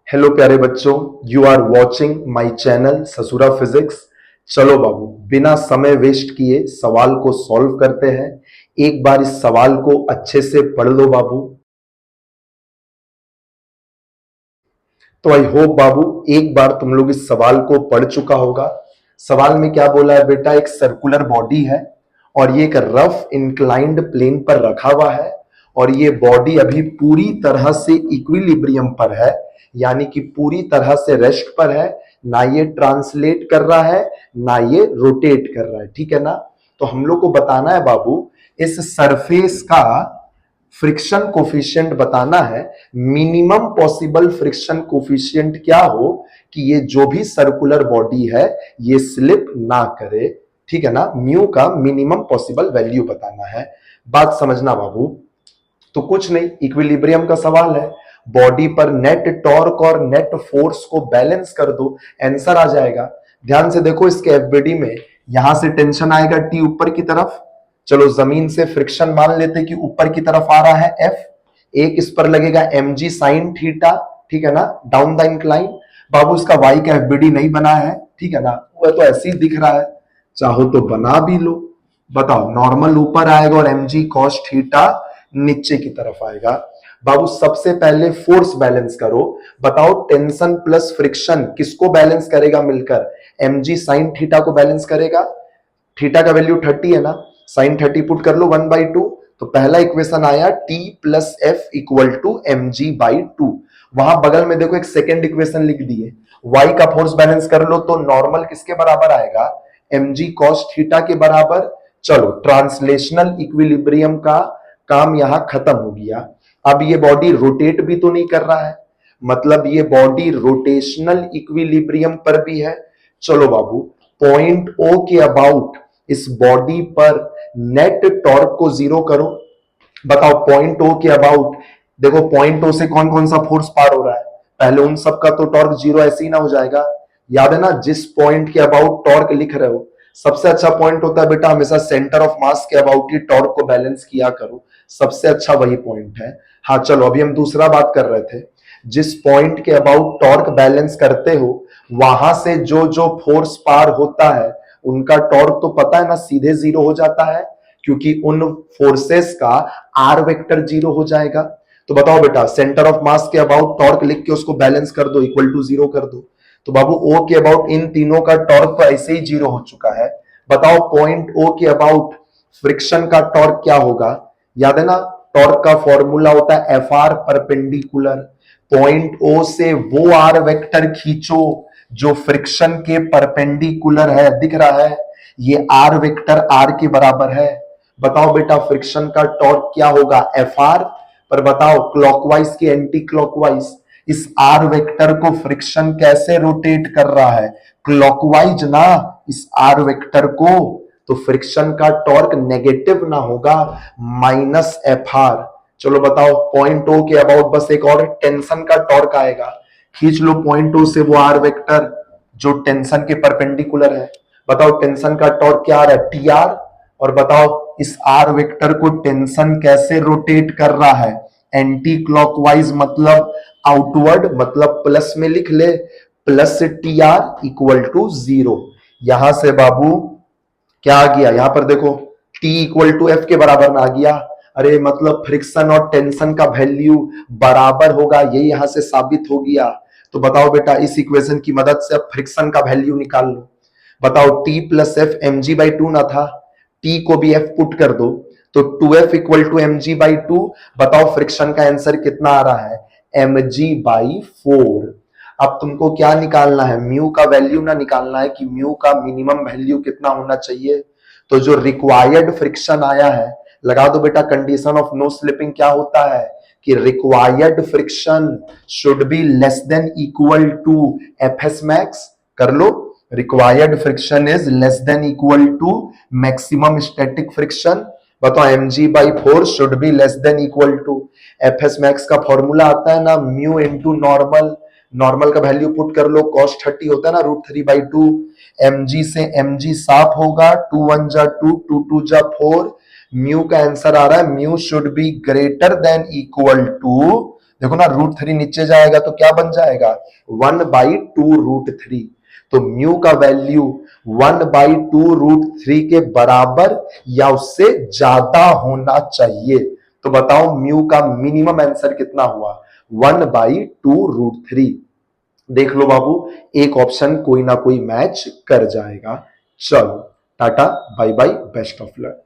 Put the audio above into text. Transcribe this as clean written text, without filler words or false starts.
Hello प्यारे बच्चों, you are watching my channel Sasura physics. चलो बाबू, बिना समय वेस्ट किए सवाल को सॉल्व करते हैं। एक बार इस सवाल को अच्छे से पढ़ लो बाबू। तो आई होप बाबू एक बार तुम लोग इस सवाल को पढ़ चुका होगा। सवाल में क्या बोला है बेटा, एक सर्कुलर बॉडी है और ये एक रफ इंक्लाइंड प्लेन पर रखा हुआ है और ये बॉडी अभी पूरी तरह से इक्विलिब्रियम पर है, यानी कि पूरी तरह से रेस्ट पर है। ना ये ट्रांसलेट कर रहा है ना ये रोटेट कर रहा है, ठीक है ना। तो हम लोग को बताना है बाबू, इस सरफेस का फ्रिक्शन कोफिशिएंट बताना है। मिनिमम पॉसिबल फ्रिक्शन कोफिशिएंट क्या हो कि ये जो भी सर्कुलर बॉडी है ये स्लिप ना करे, ठीक है ना। म्यू का मिनिमम पॉसिबल वैल्यू बताना है। बात समझना बाबू। तो कुछ नहीं, इक्विलिब्रियम का सवाल है। बॉडी पर नेट टॉर्क और नेट फोर्स को बैलेंस कर दो, आंसर आ जाएगा। ध्यान से देखो, इसके एफबीडी में यहां से टेंशन आएगा टी ऊपर की तरफ। चलो जमीन से फ्रिक्शन मान लेते कि ऊपर की तरफ आ रहा है एफ। एक इस पर लगेगा एम जी साइन थीटा, ठीक है ना, डाउन द इंक्लाइन। बाबू इसका वाई का एफबीडी नहीं बना है, ठीक है ना, वह तो ऐसे ही दिख रहा है, चाहो तो बना भी लो। बताओ, नॉर्मल ऊपर आएगा और एम जी कॉस थीटा नीचे की तरफ आएगा। बाबू सबसे पहले फोर्स बैलेंस करो। बताओ टेंशन प्लस फ्रिक्शन किसको बैलेंस करेगा मिलकर? एम जी साइन थीटा को बैलेंस करेगा। थीटा का वैल्यू 30 है ना, साइन 30 पुट कर लो 1/2। तो पहला इक्वेशन आया T plus F equal to M G by two. वहां बगल में देखो एक सेकेंड इक्वेशन लिख दिए, वाई का फोर्स बैलेंस कर लो तो नॉर्मल किसके बराबर आएगा? एम जी कॉस थीटा के बराबर। चलो ट्रांसलेशनल इक्विलिब्रियम का काम यहां खत्म हो गया। अब ये बॉडी रोटेट भी तो नहीं कर रहा है, मतलब ये बॉडी रोटेशनल इक्विलिब्रियम पर भी है। चलो बाबू, पॉइंट ओ के अबाउट इस बॉडी पर नेट टॉर्क को जीरो करो। बताओ पॉइंट ओ के अबाउट, देखो पॉइंट ओ से कौन कौन सा फोर्स पार हो रहा है, पहले उन सब का तो टॉर्क जीरो ऐसे ही ना हो जाएगा। याद है ना, जिस पॉइंट के अबाउट टॉर्क लिख रहे हो, सबसे अच्छा पॉइंट होता है बेटा हमेशा सेंटर ऑफ मास के अबाउट ही टॉर्क को बैलेंस किया करो, सबसे अच्छा वही पॉइंट है। हाँ चलो, अभी हम दूसरा बात कर रहे थे। जिस पॉइंट के अबाउट टॉर्क बैलेंस करते हो वहां से जो जो फोर्स पार होता है उनका टॉर्क तो पता है ना, सीधे जीरो हो जाता है, क्योंकि उन फोर्सेस का आर वेक्टर जीरो हो जाएगा। तो बताओ बेटा, सेंटर ऑफ मास के अबाउट टॉर्क लिख के उसको बैलेंस कर दो, इक्वल टू जीरो कर दो। तो बाबू ओ के अबाउट इन तीनों का टॉर्क तो ऐसे ही जीरो हो चुका है। बताओ पॉइंट ओ के अबाउट फ्रिक्शन का टॉर्क क्या होगा? याद है ना, टॉर्क का फॉर्मूला होता है F R perpendicular. Point O से वो आर वेक्टर खींचो जो फ्रिक्शन के परपेंडिकुलर है, दिख रहा है, ये आर वेक्टर आर के बराबर है। बताओ बेटा फ्रिक्शन का टॉर्क क्या होगा? F R. पर बताओ क्लॉकवाइज की एंटी क्लॉकवाइज इस आर वेक्टर को फ्रिक्शन कैसे रोटेट कर रहा है? क्लॉकवाइज ना, इस आर वेक्टर को। तो फ्रिक्शन का टॉर्क नेगेटिव ना होगा, माइनस एफ आर। चलो बताओ पॉइंट ओ के अबाउट बस एक और टेंशन का टॉर्क आएगा, खींच लो पॉइंट ओ से वो आर वेक्टर जो टेंशन के परपेंडिकुलर है। बताओ टेंशन का टॉर्क क्या आ रहा है? T R. और बताओ इस आर वेक्टर को टेंशन कैसे रोटेट कर रहा है? एंटी क्लॉकवाइज, मतलब आउटवर्ड, मतलब प्लस में लिख ले, plus T R equal to zero. यहां से बाबू क्या आ गया? यहां पर देखो T इक्वल टू एफ के बराबर में आ गया। अरे मतलब फ्रिक्शन और टेंशन का वैल्यू बराबर होगा, ये यहां से साबित हो गया। तो बताओ बेटा इस इक्वेशन की मदद से अब फ्रिक्शन का वैल्यू निकाल लो। बताओ T plus F M G by two ना था, T को भी F पुट कर दो तो 2F equal to M G by two. बताओ फ्रिक्शन का आंसर कितना आ रहा है? M G by four. अब तुमको क्या निकालना है? म्यू का वैल्यू ना निकालना है कि म्यू का मिनिमम वैल्यू कितना होना चाहिए। तो जो रिक्वायर्ड फ्रिक्शन आया है, लगा दो बेटा, कंडीशन ऑफ नो स्लिपिंग क्या होता है कि required friction should be less than equal to F S max. कर लो, required friction is less than equal to maximum static friction. बताओ M G by four should be less than equal to F S max का formula आता है ना, mu into normal. Normal का value put कर लो, कॉस 30 होता है ना √3/2। एम जी से एम जी साफ होगा, 2 1 जा 2, 2 2 जा 4। म्यू का आंसर आ रहा है mu should be greater than equal to देखो ना, √3 नीचे जाएगा तो क्या बन जाएगा, 1/2√3। तो म्यू का वैल्यू 1/2√3 के बराबर या उससे ज्यादा होना चाहिए। तो बताओ म्यू का मिनिमम आंसर कितना हुआ, 1/2√3। देख लो बाबू, एक ऑप्शन कोई ना कोई मैच कर जाएगा। चलो tata bye bye, best of luck.